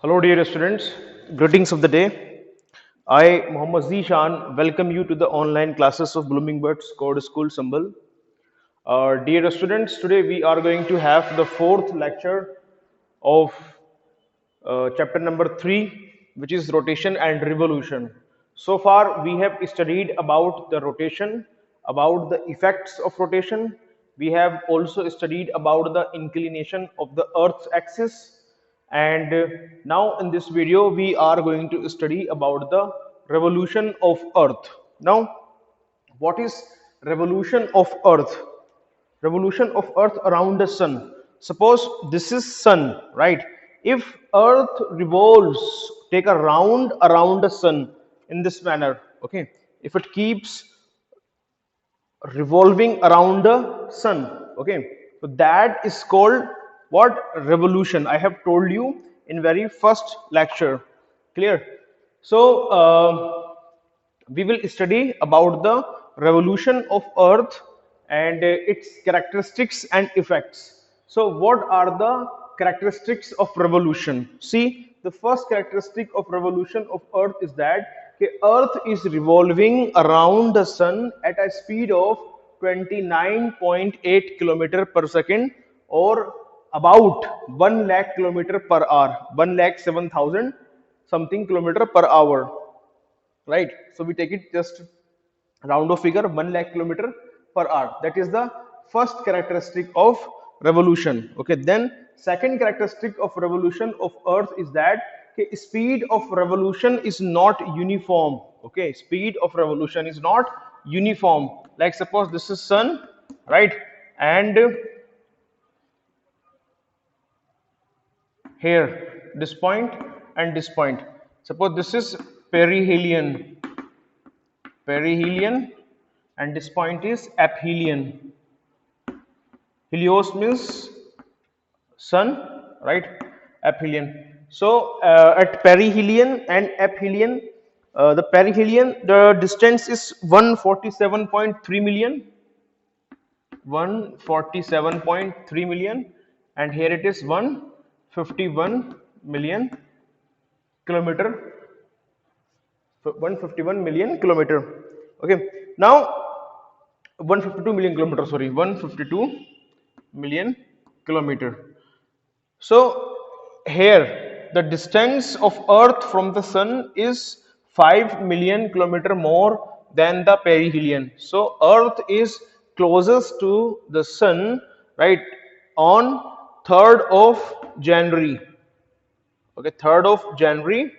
Hello, dear students. Greetings of the day. I, Mohammad Zishan, welcome you to the online classes of Blooming Birds Code School Sambal. Dear students, today we are going to have the fourth lecture of chapter number 3, which is rotation and revolution. So far, we have studied about the rotation, about the effects of rotation. We have also studied about the inclination of the Earth's axis. And now in this video, we are going to study about the revolution of Earth. Now, what is revolution of Earth? Revolution of Earth around the sun. Suppose this is sun, right? If Earth revolves, take a round around the sun in this manner, okay? If it keeps revolving around the sun, okay? So that is called what? Revolution. I have told you in very first lecture. Clear? So we will study about the revolution of Earth and its characteristics and effects. So what are the characteristics of revolution? See, the first characteristic of revolution of Earth is that the Earth is revolving around the sun at a speed of 29.8 kilometer per second, or about 1 lakh kilometer per hour, 1 lakh 7,000 something kilometer per hour, right? So we take it just round of figure, 1 lakh kilometer per hour. That is the first characteristic of revolution. Okay, then second characteristic of revolution of Earth is that okay, speed of revolution is not uniform. Okay, speed of revolution is not uniform. Like suppose this is sun, right? And here this point and this point. Suppose this is perihelion, and this point is aphelion. Helios means sun, right? Aphelion. So at perihelion and aphelion, the perihelion, the distance is 147.3 million, 147.3 million, and here it is 151 million kilometer, 151 million kilometer. Okay, now 152 million kilometer, sorry, 152 million kilometer. So here the distance of Earth from the sun is 5 million kilometer more than the perihelion. So Earth is closest to the sun, right, on 3rd of January. Okay, 3rd of January,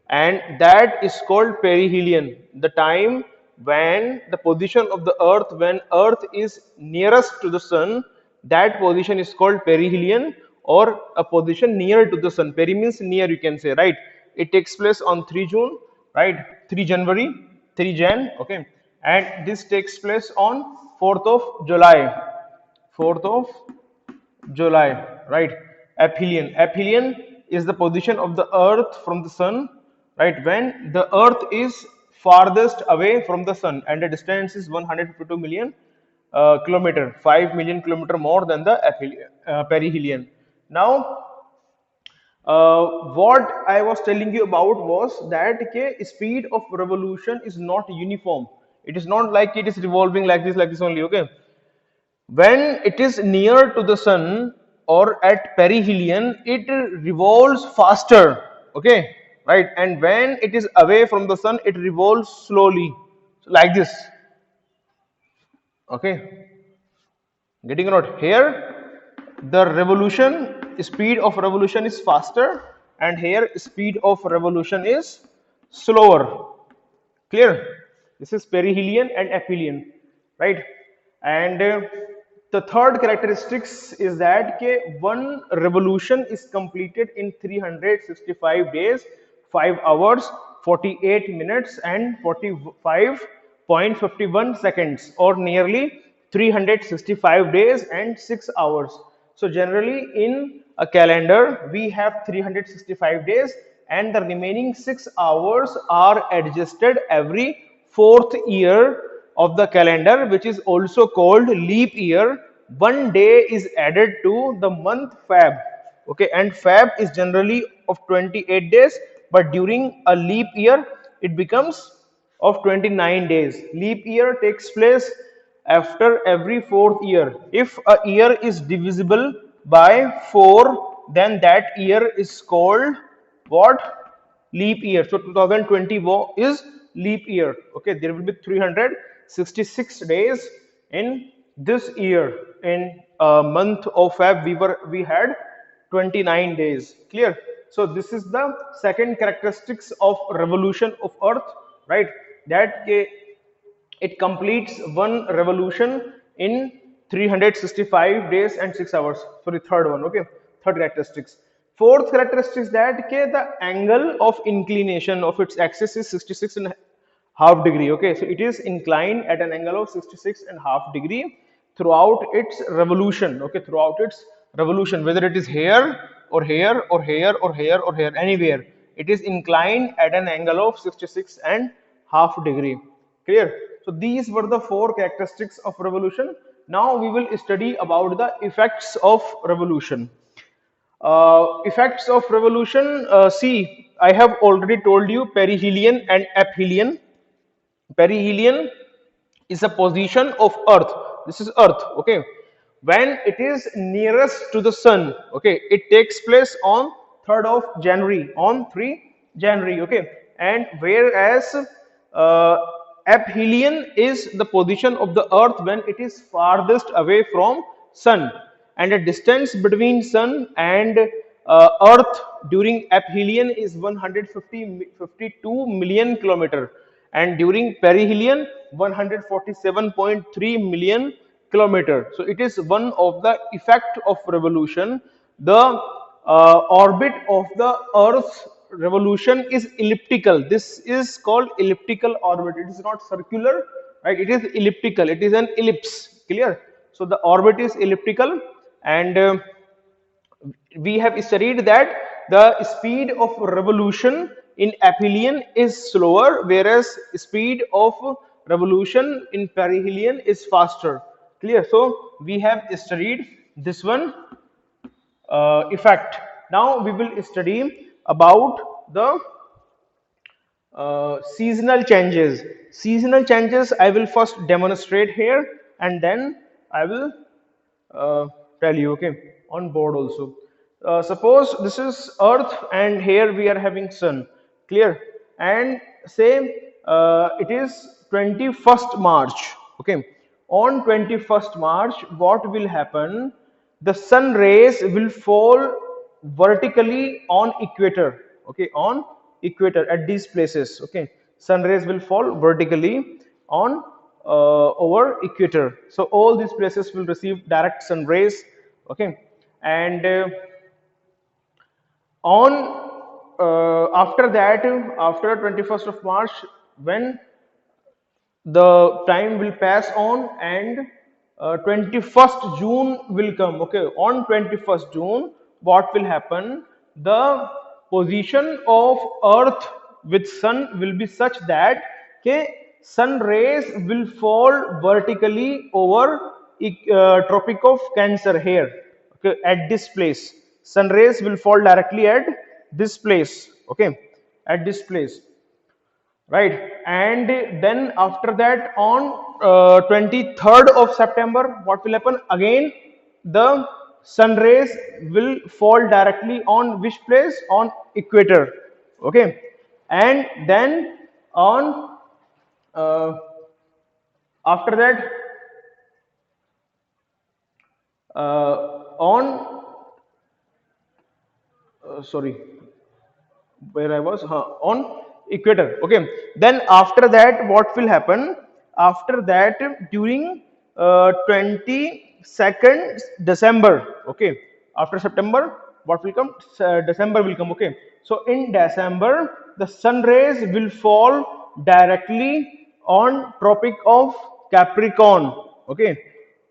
and that is called perihelion, the time when the position of the Earth, when Earth is nearest to the sun, that position is called perihelion, or a position near to the sun. Peri means near, you can say, right? It takes place on 3 June, right? 3 January, 3 Jan, okay, and this takes place on 4th of July, 4th of July, right? Aphelion. Aphelion is the position of the Earth from the sun, right? When the Earth is farthest away from the sun, and the distance is 152 million kilometer, 5 million kilometer more than the perihelion. Now, what I was telling you about was that okay, speed of revolution is not uniform. It is not like it is revolving like this only. Okay, when it is near to the sun or at perihelion, it revolves faster, okay, right? And when it is away from the sun, it revolves slowly, so like this, okay. Getting it here, the revolution, speed of revolution is faster, and here speed of revolution is slower. Clear? This is perihelion and aphelion, right? And the third characteristics is that one revolution is completed in 365 days, 5 hours, 48 minutes, and 45.51 seconds, or nearly 365 days and 6 hours. So generally in a calendar we have 365 days, and the remaining 6 hours are adjusted every fourth year of the calendar, which is also called leap year. One day is added to the month Feb, okay, and Feb is generally of 28 days, but during a leap year it becomes of 29 days. Leap year takes place after every fourth year. If a year is divisible by 4, then that year is called what? Leap year. So 2020 is leap year. Okay, there will be 366 days in this year. In a month of Feb, we had 29 days. Clear? So this is the second characteristics of revolution of Earth, right? That it completes one revolution in 365 days and 6 hours. Sorry, third one. Okay, third characteristics. Fourth characteristics that okay, the angle of inclination of its axis is 66 and half degree. Okay, so it is inclined at an angle of 66 and half degree throughout its revolution. Okay, throughout its revolution, whether it is here or here or here or here or here, anywhere, it is inclined at an angle of 66 and half degree. Clear? So these were the four characteristics of revolution. Now we will study about the effects of revolution. Effects of revolution. See, I have already told you perihelion and aphelion. Perihelion is a position of Earth. This is Earth. Okay, when it is nearest to the Sun. Okay, it takes place on 3rd of January. On 3 January. Okay, and whereas uh, aphelion is the position of the Earth when it is farthest away from Sun, and the distance between Sun and Earth during aphelion is 152 million kilometer, and during perihelion 147.3 million kilometer. So it is one of the effect of revolution. The orbit of the Earth's revolution is elliptical. This is called elliptical orbit. It is not circular, right? It is elliptical. It is an ellipse. Clear? So the orbit is elliptical, and we have studied that the speed of revolution in aphelion is slower, whereas speed of revolution in perihelion is faster. Clear? So we have studied this one effect. Now we will study about the seasonal changes. Seasonal changes I will first demonstrate here, and then I will tell you. Okay, on board also. Suppose this is Earth and here we are having Sun. Clear? And say it is 21st March. Okay, on 21st March what will happen? The sun rays will fall vertically on equator. Okay, on equator at these places. Okay, sun rays will fall vertically on over equator. So all these places will receive direct sun rays. Okay, and on after that, after 21st of March, when the time will pass on, and 21st June will come. Okay, on 21st June what will happen? The position of Earth with Sun will be such that okay, sun rays will fall vertically over Tropic of Cancer here. Okay, at this place sun rays will fall directly at this place. Okay, at this place, right? And then after that, on 23rd of September what will happen? Again the sun rays will fall directly on which place? On equator. Okay, and then on uh, after that on sorry, where I was, on equator. Okay, then after that what will happen? After that, during 22nd December. Okay, after September what will come? December will come. Okay, so in December the sun rays will fall directly on Tropic of Capricorn. Okay,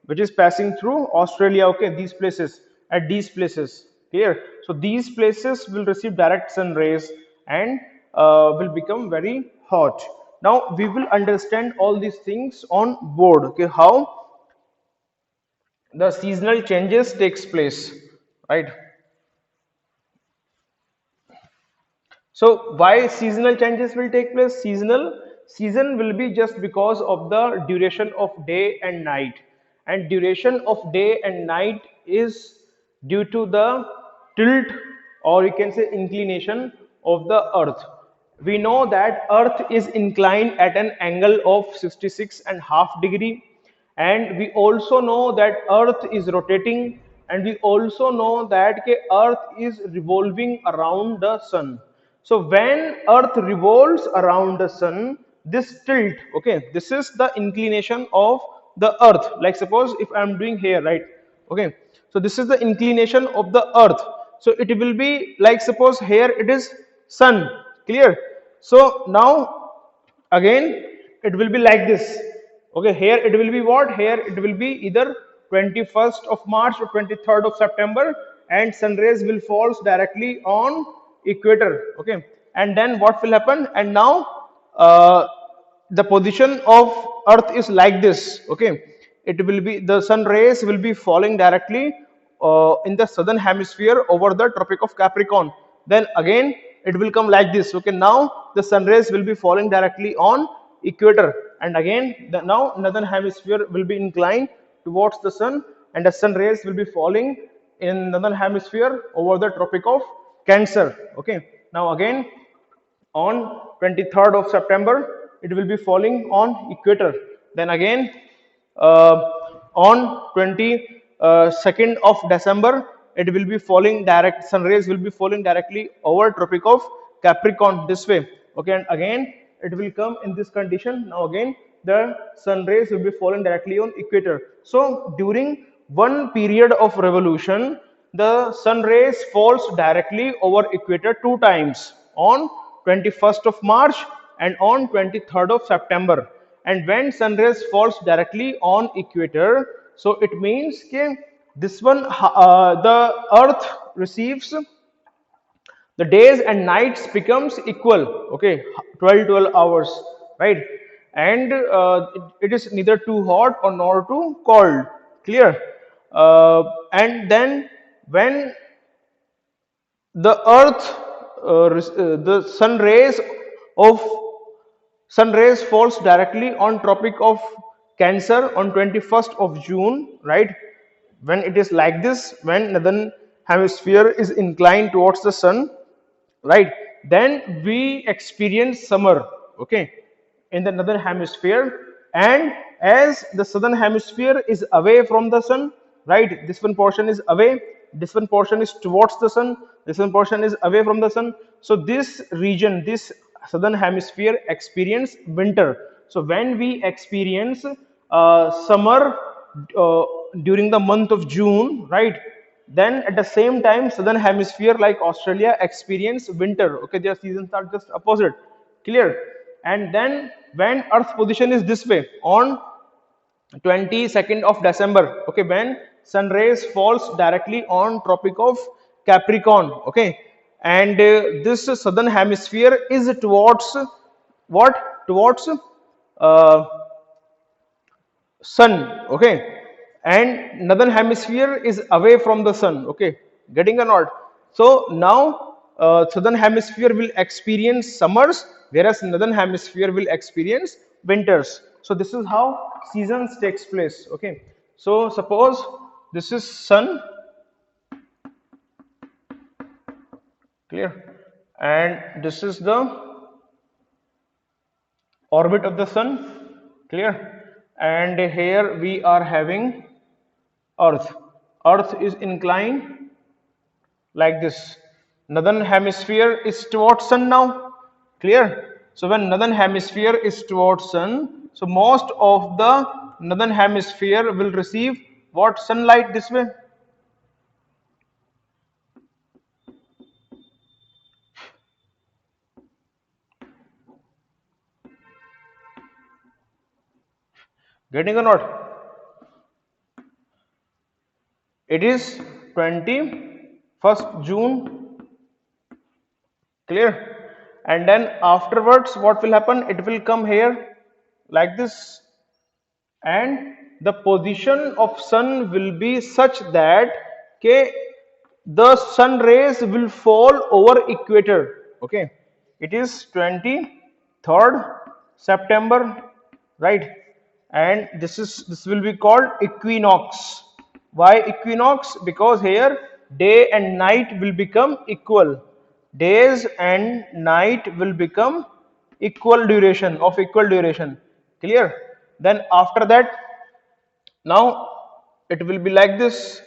which is passing through Australia. Okay, these places, at these places. Clear? So these places will receive direct sun rays and will become very hot. Now we will understand all these things on board. Okay, how the seasonal changes takes place, right? So why seasonal changes will take place? Season will be just because of the duration of day and night, and duration of day and night is due to the tilt, or you can say inclination of the earth. We know that earth is inclined at an angle of 66.5 degree, and we also know that earth is rotating, and we also know that earth is revolving around the sun. So when earth revolves around the sun, this tilt, okay, this is the inclination of the earth. Like suppose if I am doing here, right, okay, so this is the inclination of the earth. So it will be like suppose here it is sun, clear. So now again it will be like this. Okay, here it will be what? Here it will be either 21st of March or 23rd of September, and sun rays will falls directly on equator. Okay, and then what will happen? And now uh, the position of earth is like this. Okay, it will be the sun rays will be falling directly in the southern hemisphere over the Tropic of Capricorn. Then again it will come like this. Okay, now the sun rays will be falling directly on equator, and again now northern hemisphere will be inclined towards the sun, and the sun rays will be falling in northern hemisphere over the Tropic of Cancer. Okay, now again on 23rd of September it will be falling on equator. Then again uh, on 22nd of December it will be falling direct, sun rays will be falling directly over Tropic of Capricorn this way. Okay, and again it will come in this condition. Now again the sun rays will be falling directly on equator. So during one period of revolution the sun rays falls directly over equator two times, on 21st of March and on 23rd of September. And when sun rays falls directly on equator, so it means कि this one the earth receives the days and nights becomes equal. Okay, 12 hours, right? And it is neither too hot or nor too cold, clear. And then when the earth the of sun rays falls directly on Tropic of Cancer on 21st of June, right? When it is like this, when northern hemisphere is inclined towards the sun, right, then we experience summer. Okay, in the northern hemisphere, and as the southern hemisphere is away from the sun, right, this one portion is away, this one portion is towards the sun, this one portion is away from the sun. So this region, this southern hemisphere experience winter. So when we experience summer uh, during the month of June, right, then at the same time southern hemisphere like Australia experience winter. Okay, their seasons are just opposite, clear. And then when earth position is this way on 22nd of December, okay, when sun rays falls directly on Tropic of Capricorn, okay, and this southern hemisphere is towards what? Towards uh, sun. Okay, and northern hemisphere is away from the sun. Okay, getting or not? So now southern hemisphere will experience summers, whereas northern hemisphere will experience winters. So this is how seasons takes place. Okay, so suppose this is sun, clear, and this is the orbit of the sun, clear, and here we are having earth. Earth is inclined like this. Northern hemisphere is towards sun now, clear. So when northern hemisphere is towards sun, so most of the northern hemisphere will receive what? Sunlight this way. Getting or not? It is 21st June, clear. And then afterwards what will happen? It will come here like this, and the position of sun will be such that the sun rays will fall over equator. Okay, It is 23rd September, right? And this will be called equinox. Why equinox? Because here day and night will become equal. Days and night will become equal duration, of equal duration. Clear? Then after that, now it will be like this.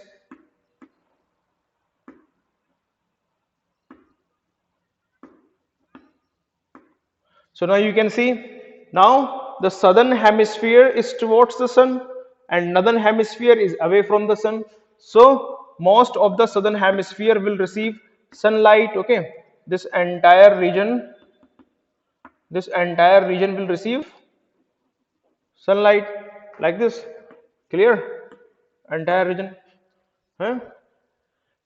So now you can see, now the southern hemisphere is towards the sun and northern hemisphere is away from the sun. So most of the southern hemisphere will receive sunlight. Okay, this entire region, will receive sunlight like this. Clear? Entire region. Huh?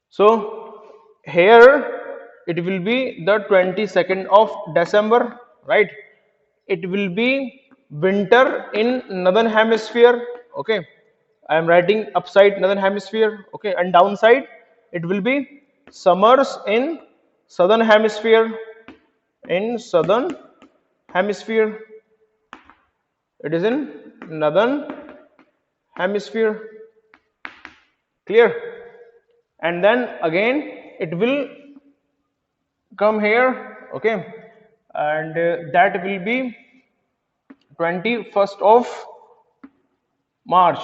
So here it will be the 22nd of December, right? It will be winter in northern hemisphere. Okay, I am writing upside northern hemisphere. Okay, and downside it will be summers in southern hemisphere. In southern hemisphere, it is in northern hemisphere. Clear? And then again it will come here. Okay, and that will be 21st of March,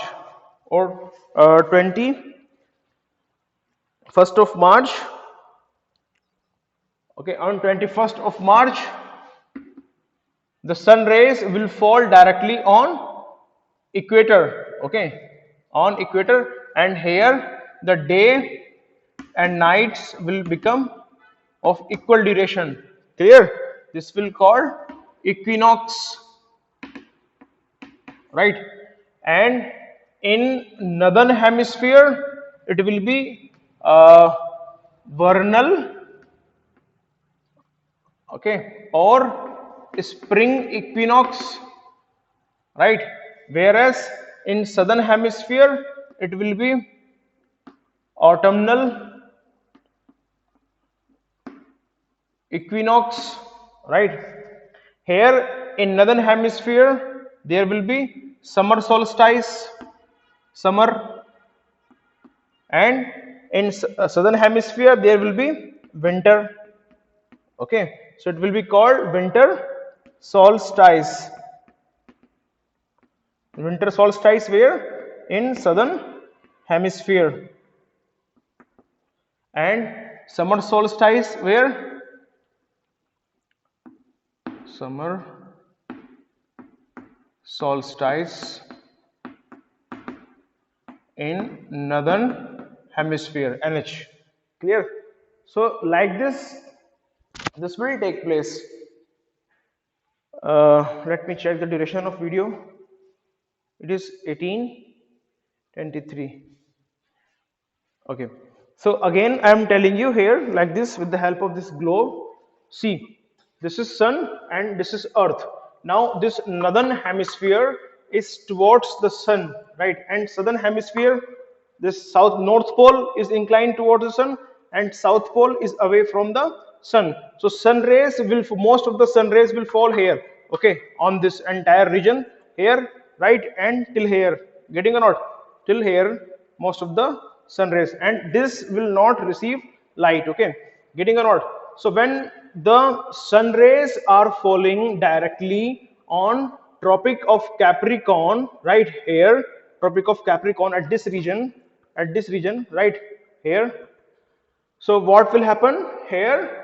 or 21st of March. Okay, on 21st of March the sun rays will fall directly on equator. Okay, on equator, and here the day and nights will become of equal duration. Clear? This will call equinox, right? And in northern hemisphere it will be vernal, okay, or spring equinox, right? Whereas in southern hemisphere it will be autumnal equinox, right? Here in northern hemisphere there will be summer solstice, summer, and in southern hemisphere there will be winter. Okay, so it will be called winter solstice. Winter solstice where? In southern hemisphere. And summer solstice where? Summer solstice in northern hemisphere, NH. Clear? So like this will take place. Let me check the duration of video. It is 18:23. Okay, so again I am telling you here like this with the help of this globe. See, this is sun and this is earth. Now this northern hemisphere is towards the sun, right? And southern hemisphere, this north pole is inclined towards the sun and south pole is away from the sun. So sun rays will, most of the sun rays will fall here, okay, on this entire region here, right, and till here. Getting or not? Till here most of the sun rays, and this will not receive light. Okay, getting or not? So when the sun rays are falling directly on Tropic of Capricorn, right here, Tropic of Capricorn at this region, right here. So what will happen here?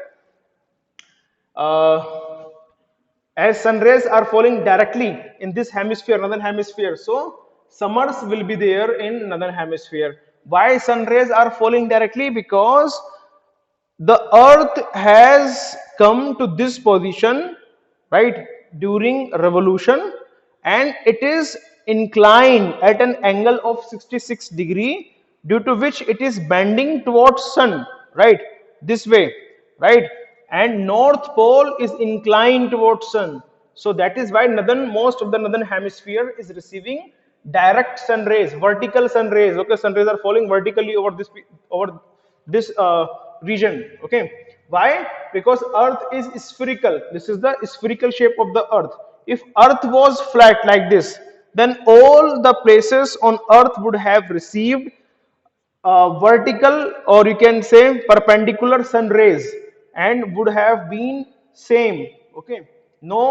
As sun rays are falling directly in this hemisphere, northern hemisphere, so summers will be there in northern hemisphere. Why sun rays are falling directly? Because the earth has come to this position, right, during revolution, and it is inclined at an angle of 66 degree, due to which it is bending towards sun, right, this way, right, and north pole is inclined towards sun. So that is why most of the northern hemisphere is receiving direct sun rays, vertical sun rays. Okay, sun rays are falling vertically over this region. Okay, Why? Because earth is spherical. This is the spherical shape of the earth. If earth was flat like this, then all the places on earth would have received vertical, or you can say perpendicular sun rays, and would have been same. Okay, no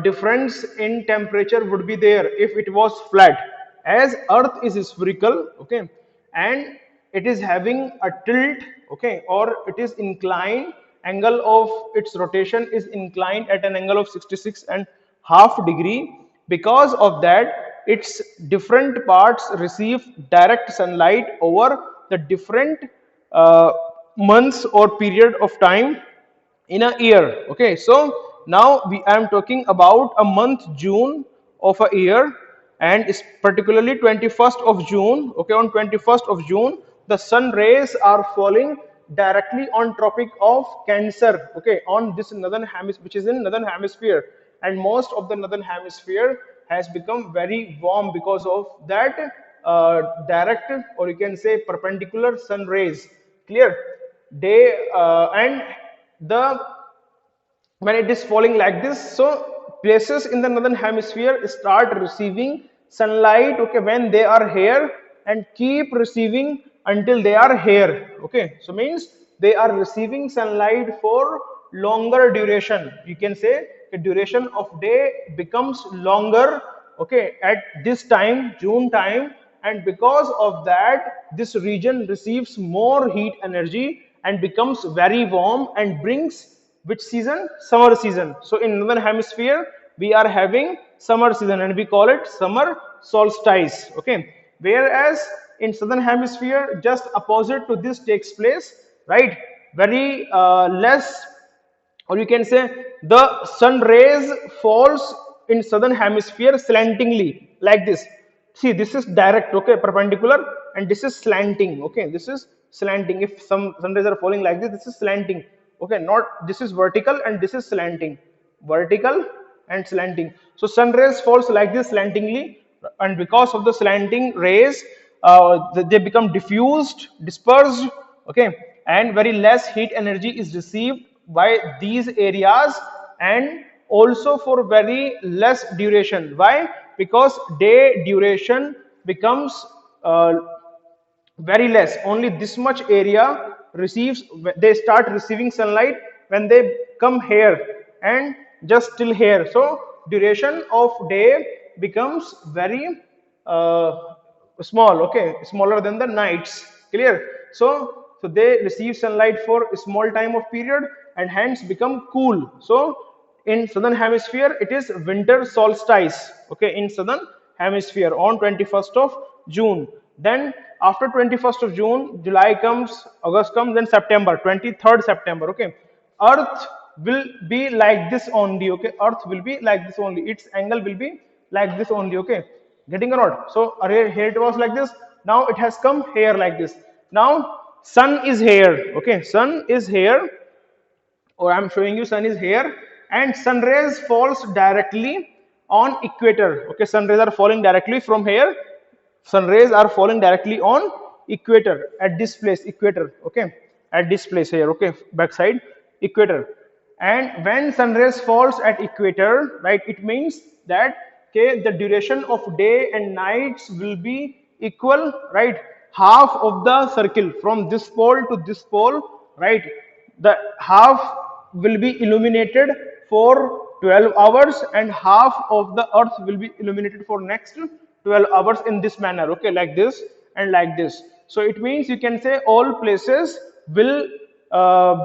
difference in temperature would be there if it was flat. As earth is spherical, okay, and it is having a tilt, okay, or it is inclined, angle of its rotation is inclined at an angle of 66 and half degree. Because of that, its different parts receive direct sunlight over the different uh, months or period of time in a year. Okay, so now we am talking about a month June of a year, and it's particularly 21st of June. Okay, on 21st of June the sun rays are falling directly on Tropic of Cancer, okay, on this northern hemisphere, which is in northern hemisphere, and most of the northern hemisphere has become very warm because of that direct, or you can say perpendicular sun rays. Clear? They and the when it is falling like this, so places in the northern hemisphere start receiving sunlight, okay, when they are here, and keep receiving until they are here. Okay, so means they are receiving sunlight for longer duration. You can say the duration of day becomes longer, okay, at this time, June time, and because of that this region receives more heat energy and becomes very warm and brings which season? Summer season. So in northern hemisphere we are having summer season and we call it summer solstice. Okay. Whereas in southern hemisphere just opposite to this takes place, right? Very less, or you can say the sun rays falls in southern hemisphere slantingly like this. See, this is direct, okay, perpendicular, and this is slanting. Okay, this is slanting. If some sun rays are falling like this is slanting. Okay, not this is vertical and this is slanting, vertical and slanting. So sun rays falls like this slantingly, and because of the slanting rays they become diffused, dispersed, okay, and very less heat energy is received by these areas, and also for very less duration. Why? Because day duration becomes very less. Only this much area receives, they start receiving sunlight when they come here and just till here. So duration of day becomes very small, okay, smaller than the nights. Clear? So they receive sunlight for a small time of period and hence become cool. So in southern hemisphere it is winter solstice, okay, in southern hemisphere on 21st of June. Then after 21st of June, July comes, August comes, then September, 23rd September, okay, earth will be like this only. Okay, earth will be like this only, its angle will be like this only. Okay, getting or not? So here it was like this, now it has come here like this. Now sun is here, okay, sun is here, or I'm showing you sun is here, and sun rays falls directly on equator. Okay, sun rays are falling directly from here. Sun rays are falling directly on equator at this place, equator. Okay, at this place here. Okay, backside equator. And when sun rays falls at equator, right, it means that okay, the duration of day and nights will be equal, right? Half of the circle from this pole to this pole, right? The half will be illuminated for 12 hours and half of the earth will be illuminated for next 12 hours in this manner, okay, like this and like this. So it means you can say all places will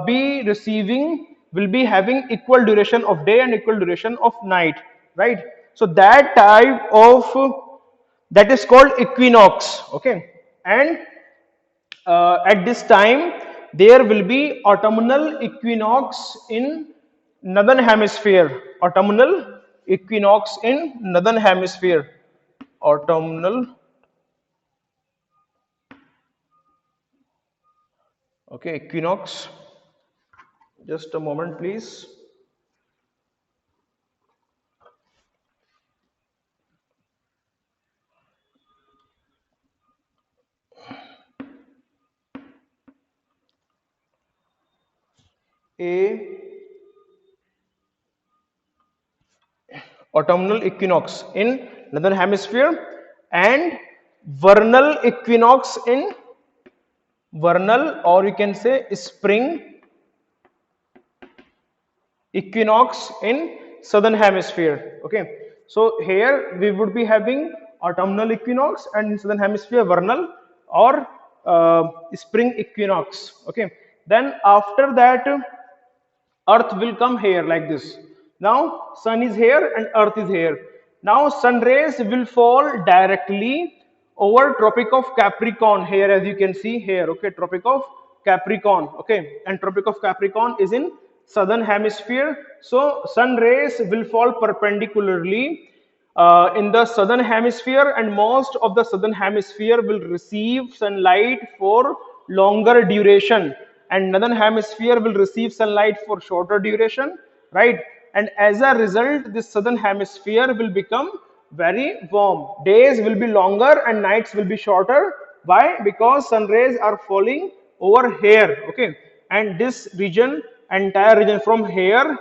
be receiving, will be having equal duration of day and equal duration of night, right? So that type of, that is called equinox, okay. And at this time there will be autumnal equinox in northern hemisphere. Autumnal equinox in northern hemisphere. Autumnal, okay, equinox. Just a moment please. a autumnal equinox in northern hemisphere and vernal equinox in vernal, or you can say spring equinox in southern hemisphere. Okay, so here we would be having autumnal equinox and in southern hemisphere vernal or spring equinox. Okay, then after that earth will come here like this. Now sun is here and earth is here. Now sun rays will fall directly over tropic of capricorn here, as you can see here. Okay, tropic of capricorn. Okay, and tropic of capricorn is in southern hemisphere, so sun rays will fall perpendicularly in the southern hemisphere, and most of the southern hemisphere will receive sunlight for longer duration, and northern hemisphere will receive sunlight for shorter duration, right? And as a result, this southern hemisphere will become very warm. Days will be longer and nights will be shorter. Why? Because sun rays are falling over here. Okay, and this region, entire region from here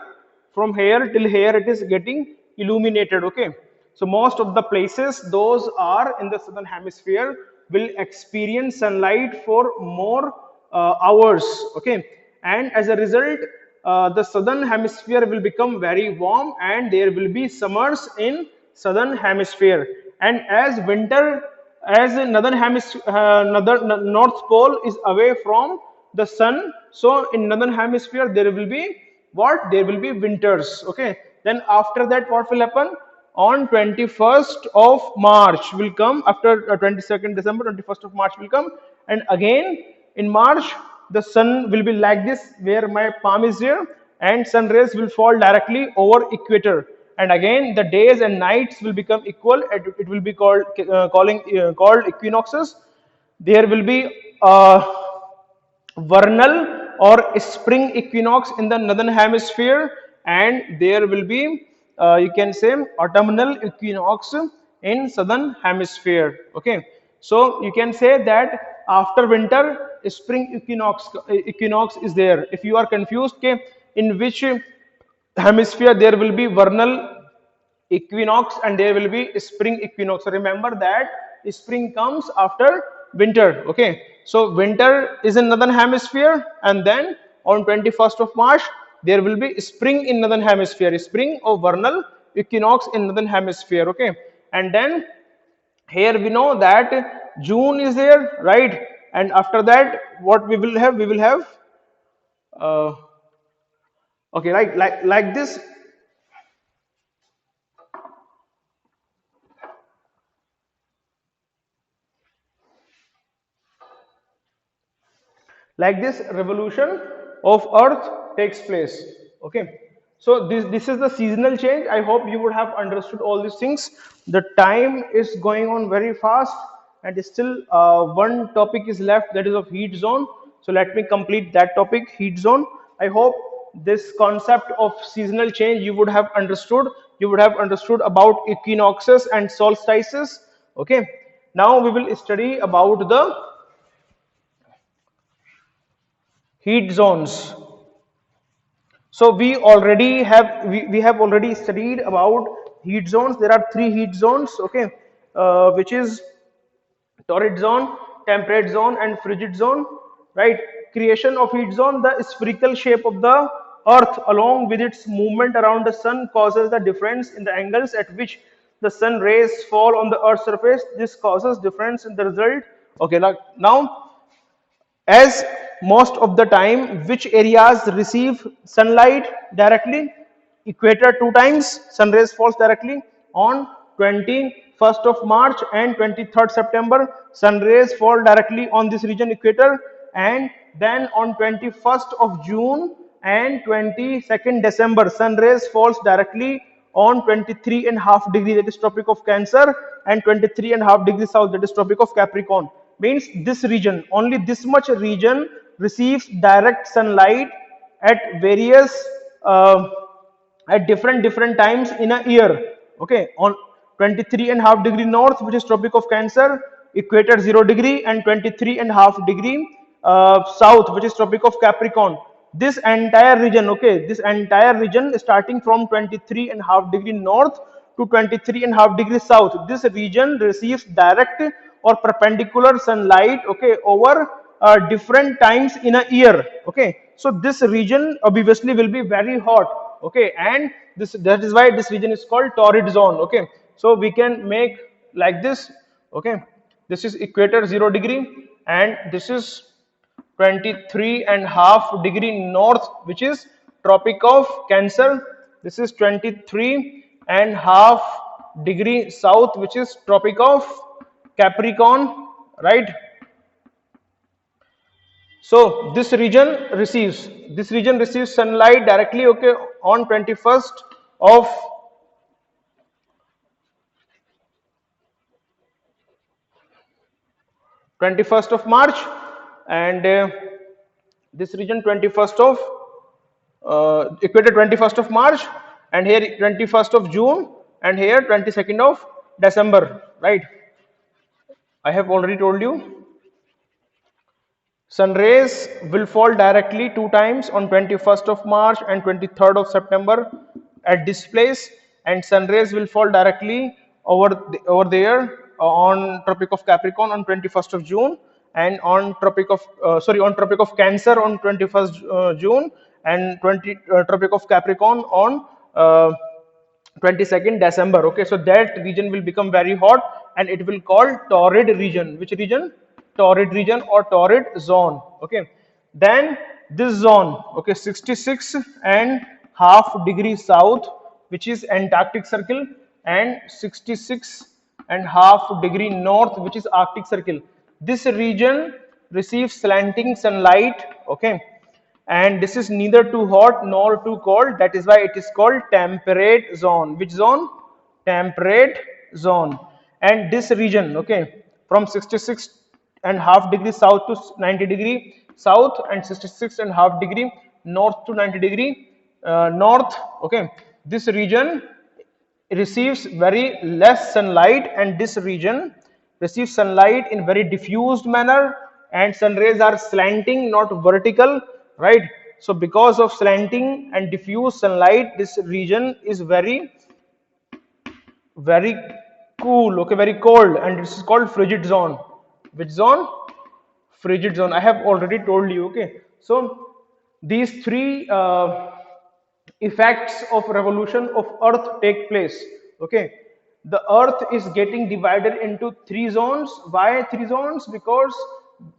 till here, it is getting illuminated. Okay, so most of the places those are in the southern hemisphere will experience sunlight for more hours. Okay, and as a result the southern hemisphere will become very warm and there will be summers in southern hemisphere. And as winter, as northern hemisphere, north pole is away from the sun, so in northern hemisphere there will be what, there will be winters. Okay, then after that what will happen, on 21st of March will come, after 22nd December, 21st of March will come, and again in March the sun will be like this, where my palm is here, and sun rays will fall directly over equator, and again the days and nights will become equal. It will be called equinoxes. There will be vernal or spring equinox in the northern hemisphere, and there will be you can say autumnal equinox in southern hemisphere. Okay, so you can say that after winter spring equinox is there. If you are confused, okay, in which hemisphere there will be vernal equinox and there will be spring equinox, so remember that spring comes after winter. Okay, so winter is in northern hemisphere, and then on 21st of March there will be spring in northern hemisphere, spring or vernal equinox in northern hemisphere. Okay, and then here we know that June is there, right? And after that what we will have, we will have uh, okay, right, like this. Like this revolution of earth takes place. Okay, so this is the seasonal change. I hope you would have understood all these things. The time is going on very fast, and still one topic is left, that is of heat zone. So let me complete that topic, heat zone. I hope this concept of seasonal change you would have understood. You would have understood about equinoxes and solstices. Okay, now we will study about the heat zones. So we have already studied about heat zones. There are three heat zones. Okay, which is torrid zone, temperate zone, and frigid zone. Right? Creation of heat zone: the spherical shape of the Earth, along with its movement around the sun, causes the difference in the angles at which the sun rays fall on the Earth's surface. This causes difference in the result. Okay, like now, as most of the time which areas receive sunlight directly, equator two times sun rays falls directly on 21st of March and 23rd September. Sun rays fall directly on this region, equator, and then on 21st of June and 22nd December sun rays falls directly on 23.5 degree, that is tropic of Cancer, and 23.5 degrees south, that is tropic of Capricorn. Means this region, only this much region receives direct sunlight at various at different times in a year. Okay, on 23.5 degree north, which is tropic of Cancer, equator 0 degree, and 23.5 degree south, which is tropic of Capricorn. this entire region, okay, this entire region starting from 23.5 degree north to 23.5 degree south, this region receives direct or perpendicular sunlight, okay, over different times in a year, okay. So this region obviously will be very hot, okay, and this, that is why this region is called torrid zone, okay. So we can make like this, okay, this is equator 0 degree, and this is 23.5 degree north, which is Tropic of Cancer. This is 23.5 degree south, which is Tropic of Capricorn, right? So this region receives sunlight directly, okay, on 21st of March, and this region 21st of equator 21st of March, and here 21st of June, and here 22nd of December, right? I have already told you. Sun rays will fall directly two times on 21st of March and 23rd of September at this place, and sun rays will fall directly over there on Tropic of Capricorn on 21st of June, and on Tropic of Cancer on 21st June, and 20 Tropic of Capricorn on 22nd December. Okay, so that region will become very hot, and it will call torrid region. Which region? Torrid region or torrid zone. Okay, then this zone, okay, 66.5 degree south, which is Antarctic Circle, and 66.5 degree north, which is Arctic Circle. This region receives slanting sunlight, okay, and this is neither too hot nor too cold. That is why it is called temperate zone. Which zone? Temperate zone. And this region, okay, from 66.5 degree south to 90 degree south, and 66.5 degree north to 90 degree north, okay, this region receives very less sunlight, and this region receives sunlight in very diffused manner, and sun rays are slanting, not vertical, right? So because of slanting and diffuse sunlight, this region is very cool, okay, very cold, and this is called frigid zone. Which zone? Frigid zone. I have already told you, okay. So these three effects of revolution of earth take place, okay. The earth is getting divided into three zones. Why three zones? Because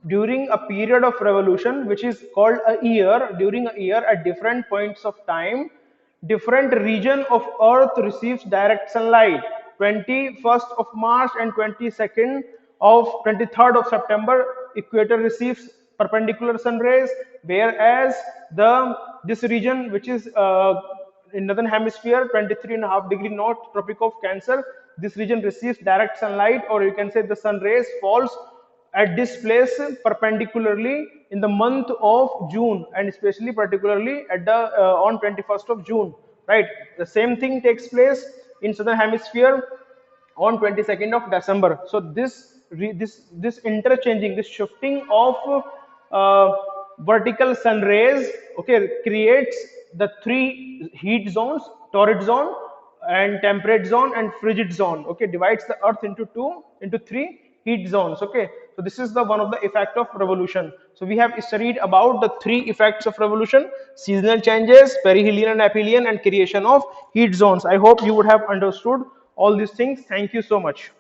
during a period of revolution, which is called a year, during a year at different points of time, different region of earth receives direct sunlight. 21st of March and 23rd of September, equator receives perpendicular sun rays, whereas this region, which is in northern hemisphere, 23.5 degree north, Tropic of Cancer, this region receives direct sunlight, or you can say the sun rays falls at this place perpendicularly in the month of June, and especially particularly at the on 21st of June, right? The same thing takes place in southern hemisphere on 22nd of December. So this interchanging, this shifting of vertical sun rays, okay, creates the three heat zones: torrid zone, and temperate zone, and frigid zone. Okay, divides the earth into three heat zones. Okay, so this is the one of the effect of revolution. So we have studied about the three effects of revolution: seasonal changes, perihelion and aphelion, and creation of heat zones. I hope you would have understood all these things. Thank you so much.